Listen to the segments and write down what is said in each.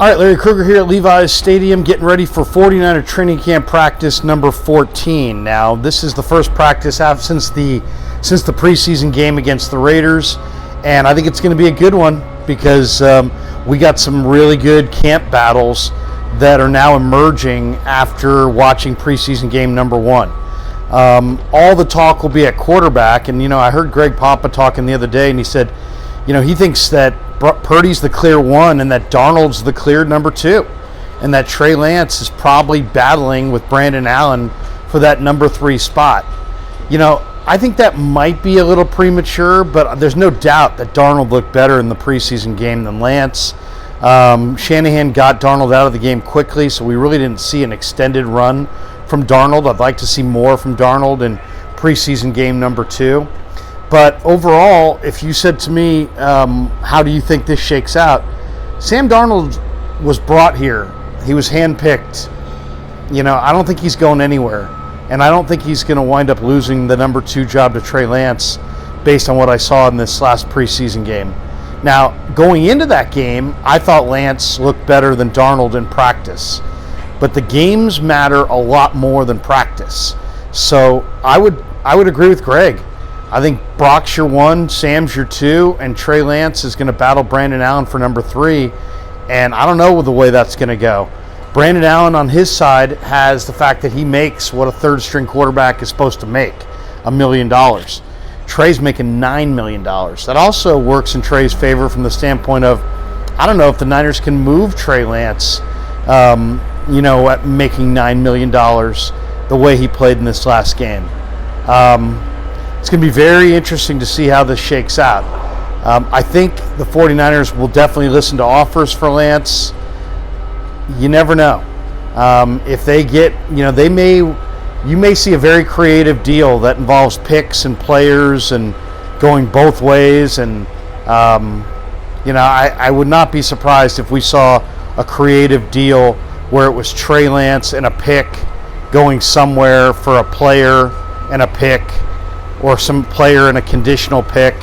All right, Larry Krueger here at Levi's Stadium, getting ready for 49er training camp practice number 14. Now, this is the first practice since the preseason game against the Raiders, and I think it's going to be a good one because we got some really good camp battles that are now emerging after watching preseason game number 1. All the talk will be at quarterback, and I heard Greg Papa talking the other day, and he said, he thinks that Purdy's the clear 1 and that Darnold's the clear number 2, and that Trey Lance is probably battling with Brandon Allen for that number 3 spot. I think that might be a little premature, but there's no doubt that Darnold looked better in the preseason game than Lance. Shanahan got Darnold out of the game quickly, so we really didn't see an extended run from Darnold. I'd like to see more from Darnold in preseason game number 2. But overall, if you said to me, how do you think this shakes out? Sam Darnold was brought here. He was handpicked. I don't think he's going anywhere. And I don't think he's going to wind up losing the number 2 job to Trey Lance based on what I saw in this last preseason game. Now, going into that game, I thought Lance looked better than Darnold in practice. But the games matter a lot more than practice. So I would agree with Greg. I think Brock's your 1, Sam's your 2, and Trey Lance is going to battle Brandon Allen for number 3. And I don't know the way that's going to go. Brandon Allen on his side has the fact that he makes what a third-string quarterback is supposed to make, $1 million. Trey's making $9 million. That also works in Trey's favor from the standpoint of, I don't know if the Niners can move Trey Lance, at making $9 million the way he played in this last game. It's going to be very interesting to see how this shakes out. I think the 49ers will definitely listen to offers for Lance. You never know. If they get, you may see a very creative deal that involves picks and players and going both ways. And, I would not be surprised if we saw a creative deal where it was Trey Lance and a pick going somewhere for a player and a pick, or some player and a conditional pick,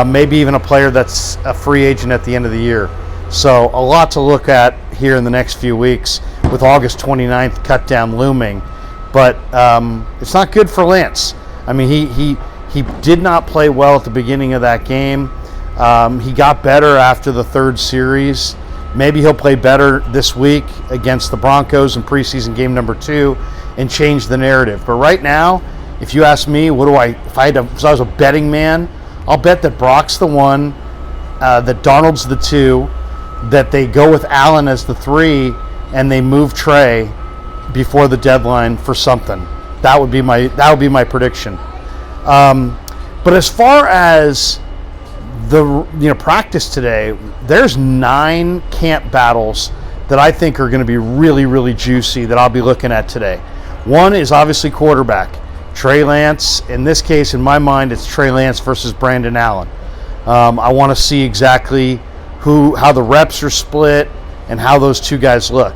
maybe even a player that's a free agent at the end of the year. So a lot to look at here in the next few weeks with August 29th cut down looming. But it's not good for Lance. I mean, he did not play well at the beginning of that game. He got better after the 3rd series. Maybe he'll play better this week against the Broncos in preseason game number 2 and change the narrative. But right now, if you ask me, if I was a betting man, I'll bet that Brock's the 1, that Darnold's the 2, that they go with Allen as the 3, and they move Trey before the deadline for something. That would be my prediction. But as far as the practice today, there's 9 camp battles that I think are going to be really, really juicy that I'll be looking at today. One is obviously quarterback. Trey Lance, in this case, in my mind, it's Trey Lance versus Brandon Allen. I want to see exactly how the reps are split and how those 2 guys look.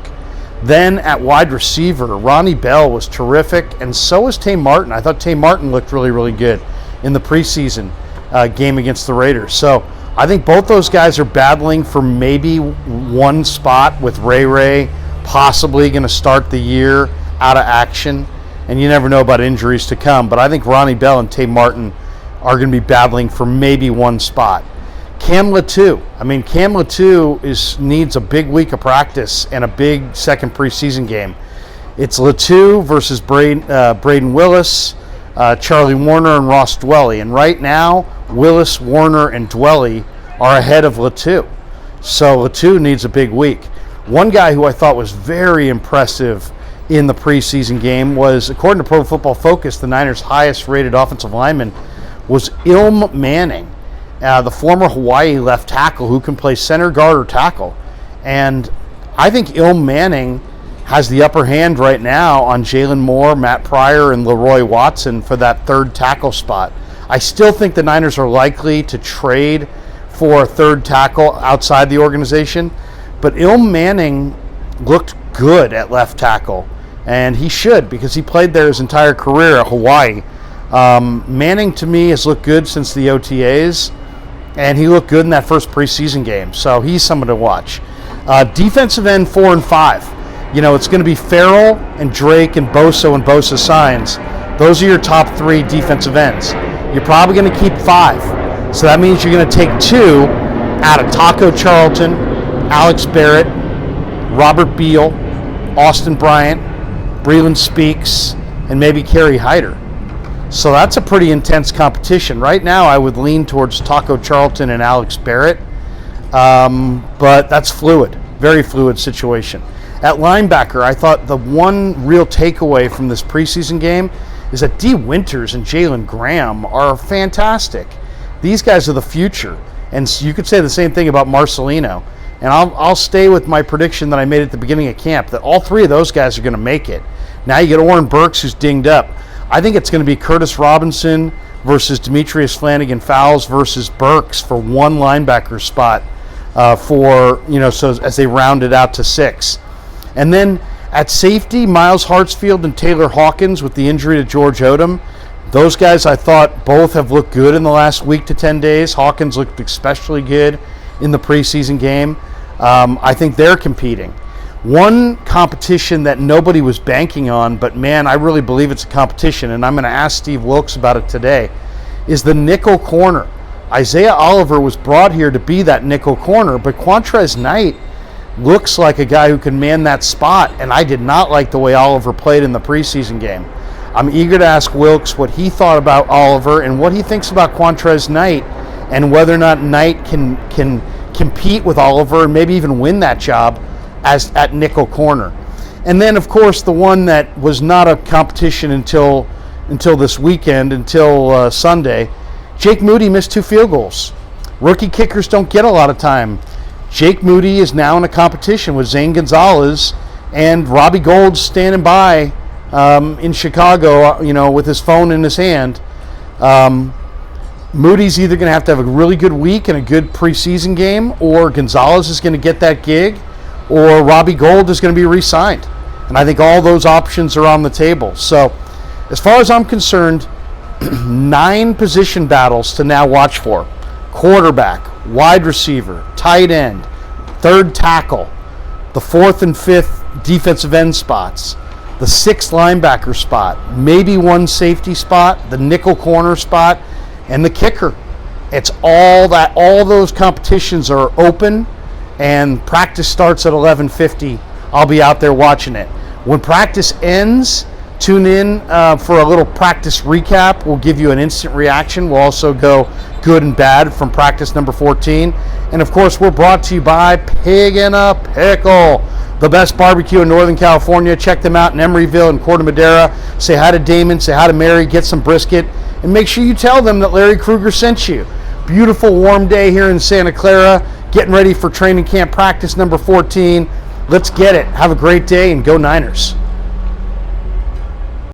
Then at wide receiver, Ronnie Bell was terrific, and so was Tay Martin. I thought Tay Martin looked really, really good in the preseason game against the Raiders. So I think both those guys are battling for maybe 1 spot, with Ray possibly going to start the year out of action. And you never know about injuries to come. But I think Ronnie Bell and Tay Martin are going to be battling for maybe 1 spot. Cam Latu. Cam Latu needs a big week of practice and a big second preseason game. It's Latu versus Braden Willis, Charlie Warner, and Ross Dwelly. And right now, Willis, Warner, and Dwelly are ahead of Latu. So Latu needs a big week. One guy who I thought was very impressive in the preseason game was, according to Pro Football Focus, the Niners' highest-rated offensive lineman was Ilm Manning, the former Hawaii left tackle who can play center, guard, or tackle. And I think Ilm Manning has the upper hand right now on Jalen Moore, Matt Pryor, and Leroy Watson for that 3rd tackle spot. I still think the Niners are likely to trade for a 3rd tackle outside the organization, but Ilm Manning looked good at left tackle. And he should, because he played there his entire career at Hawaii. Manning, to me, has looked good since the OTAs, and he looked good in that first preseason game. So he's someone to watch. Defensive end 4 and 5. It's going to be Farrell and Drake and Bosa signs. Those are your top 3 defensive ends. You're probably going to keep 5. So that means you're going to take 2 out of Taco Charlton, Alex Barrett, Robert Beal, Austin Bryant, Breland Speaks, and maybe Kerry Hyder. So that's a pretty intense competition. Right now, I would lean towards Taco Charlton and Alex Barrett, but that's fluid, very fluid situation. At linebacker, I thought the one real takeaway from this preseason game is that D. Winters and Jalen Graham are fantastic. These guys are the future, and you could say the same thing about Marcelino. And I'll stay with my prediction that I made at the beginning of camp, that all 3 of those guys are going to make it. Now you get Oren Burks, who's dinged up. I think it's going to be Curtis Robinson versus Demetrius Flanagan-Fowles versus Burks for 1 linebacker spot so as they round it out to 6. And then at safety, Miles Hartsfield and Taylor Hawkins with the injury to George Odom. Those guys, I thought, both have looked good in the last week to 10 days. Hawkins looked especially good in the preseason game. I think they're competing. One competition that nobody was banking on, but man, I really believe it's a competition, and I'm going to ask Steve Wilkes about it today, is the nickel corner. Isaiah Oliver was brought here to be that nickel corner, but Quantrez Knight looks like a guy who can man that spot, and I did not like the way Oliver played in the preseason game. I'm eager to ask Wilkes what he thought about Oliver and what he thinks about Quantrez Knight, and whether or not Knight can compete with Oliver and maybe even win that job as at nickel corner. And then, of course, the one that was not a competition until this weekend, until Sunday, Jake Moody missed 2 field goals. Rookie kickers don't get a lot of time. Jake Moody is now in a competition with Zane Gonzalez, and Robbie Gold's standing by in Chicago, with his phone in his hand. Moody's either going to have a really good week and a good preseason game, or Gonzalez is going to get that gig, or Robbie Gold is going to be re-signed. And I think all those options are on the table. So as far as I'm concerned, 9 position battles to now watch for. Quarterback, wide receiver, tight end, 3rd tackle, the 4th and 5th defensive end spots, the 6th linebacker spot, maybe 1 safety spot, the nickel corner spot, and the kicker. It's all those competitions are open, and practice starts at 11:50. I'll be out there watching it. When practice ends, tune in for a little practice recap. We'll give you an instant reaction. We'll also go good and bad from practice number 14. And of course, we're brought to you by Pig in a Pickle, the best barbecue in Northern California. Check them out in Emeryville and Corte Madera. Say hi to Damon, say hi to Mary, get some brisket, and make sure you tell them that Larry Krueger sent you. Beautiful warm day here in Santa Clara, getting ready for training camp practice number 14. Let's get it. Have a great day and go Niners.